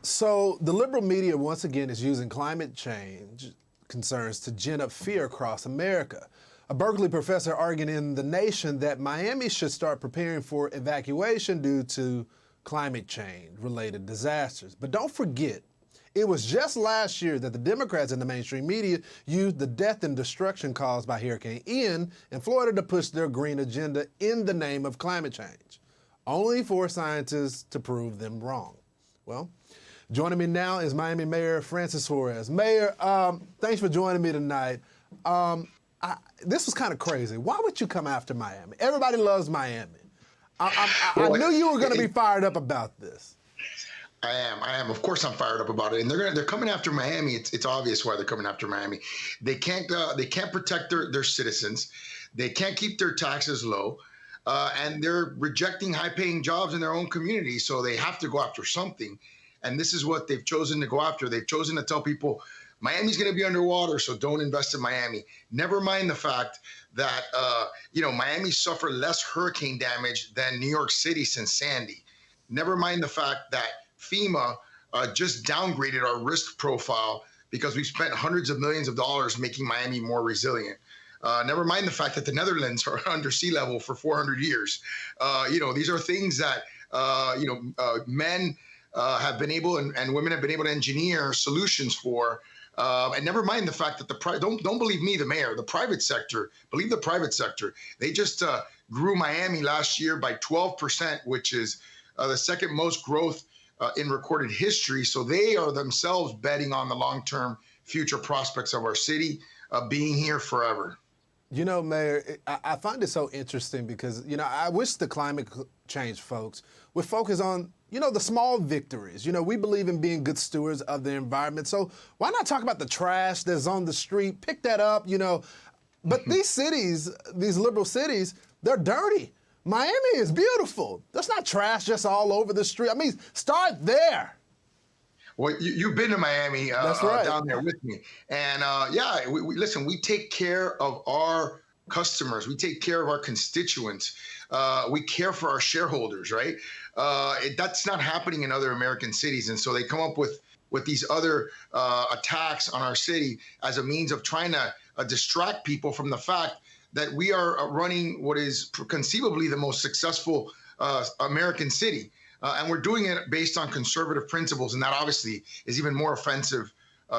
So the liberal media once again is using climate change concerns to gin up fear across America. A Berkeley professor arguing in The Nation that Miami should start preparing for evacuation due to climate change related disasters. But don't forget, it was just last year that the Democrats in the mainstream media used the death and destruction caused by Hurricane Ian in Florida to push their green agenda in the name of climate change, only for scientists to prove them wrong. Well, joining me now is Miami Mayor Francis Suarez. Mayor, thanks for joining me tonight. This was kind of crazy. Why would you come after Miami? Everybody loves Miami. I knew you were going to be fired up about this. I am. Of course, I'm fired up about it. And they're coming after Miami. It's obvious why they're coming after Miami. They can't protect their citizens. They can't keep their taxes low. And they're rejecting high-paying jobs in their own community, so they have to go after something. And this is what they've chosen to go after. They've chosen to tell people, Miami's going to be underwater, so don't invest in Miami. Never mind the fact that, Miami suffered less hurricane damage than New York City since Sandy. Never mind the fact that FEMA just downgraded our risk profile because we've spent hundreds of millions of dollars making Miami more resilient. Never mind the fact that the Netherlands are under sea level for 400 years. These are things that, men have been able and women have been able to engineer solutions for. And never mind the fact that don't believe me, the mayor, the private sector, believe the private sector. They just grew Miami last year by 12%, which is the second most growth in recorded history. So they are themselves betting on the long-term future prospects of our city being here forever. You know, Mayor, I find it so interesting because, I wish the climate change folks would focus on, the small victories. We believe in being good stewards of the environment. So why not talk about the trash that's on the street, pick that up, But these cities, these liberal cities, they're dirty. Miami is beautiful. There's not trash just all over the street. I mean, start there. Well, you've been to Miami That's right. Down there with me. And listen, we take care of our customers. We take care of our constituents. We care for our shareholders, right? That's not happening in other American cities. And so they come up with these other attacks on our city as a means of trying to distract people from the fact that we are running what is conceivably the most successful American city. And we're doing it based on conservative principles. And that obviously is even more offensive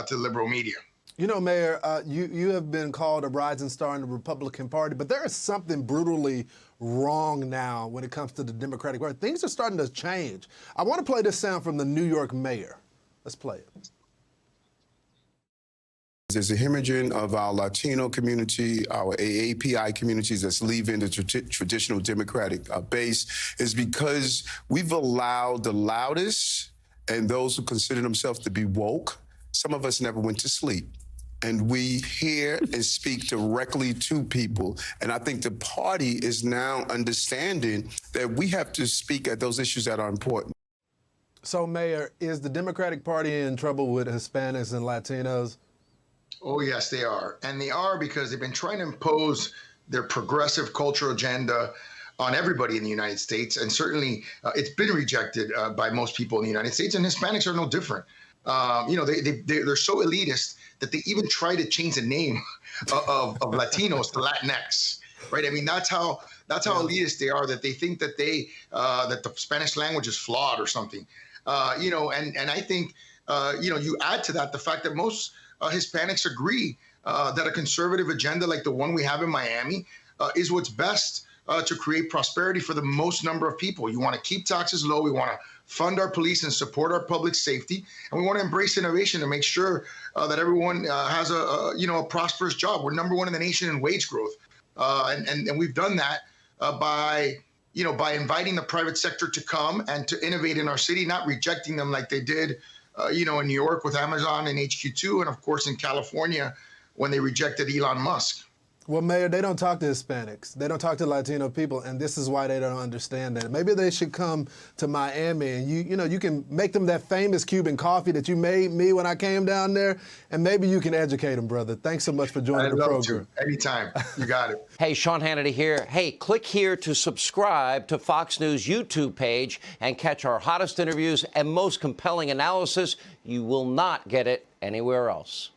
to liberal media. Mayor, you have been called a rising star in the Republican Party, but there is something brutally wrong now when it comes to the Democratic Party. Things are starting to change. I want to play this sound from the New York mayor. Let's play it. There's a hemorrhaging of our Latino community, our AAPI communities that's leaving the traditional Democratic base is because we've allowed the loudest and those who consider themselves to be woke. Some of us never went to sleep. And we hear and speak directly to people. And I think the party is now understanding that we have to speak at those issues that are important. So, Mayor, is the Democratic Party in trouble with Hispanics and Latinos? Oh, yes, they are. And they are because they've been trying to impose their progressive cultural agenda on everybody in the United States. And certainly it's been rejected by most people in the United States. And Hispanics are no different. They're so elitist that they even try to change the name of Latinos to Latinx, right? I mean, that's how elitist they are, that they think that that the Spanish language is flawed or something, and I think, you add to that the fact that most Hispanics agree that a conservative agenda like the one we have in Miami is what's best to create prosperity for the most number of people. You want to keep taxes low. We want to fund our police and support our public safety. And we want to embrace innovation to make sure that everyone has a prosperous job. We're number one in the nation in wage growth. And we've done that by inviting the private sector to come and to innovate in our city, not rejecting them like they did, in New York with Amazon and HQ2, and of course in California when they rejected Elon Musk. Well, Mayor, they don't talk to Hispanics. They don't talk to Latino people, and this is why they don't understand that. Maybe they should come to Miami, and you can make them that famous Cuban coffee that you made me when I came down there, and maybe you can educate them, brother. Thanks so much for joining the program. Anytime. You got it. Hey, Sean Hannity here. Hey, click here to subscribe to Fox News YouTube page and catch our hottest interviews and most compelling analysis. You will not get it anywhere else.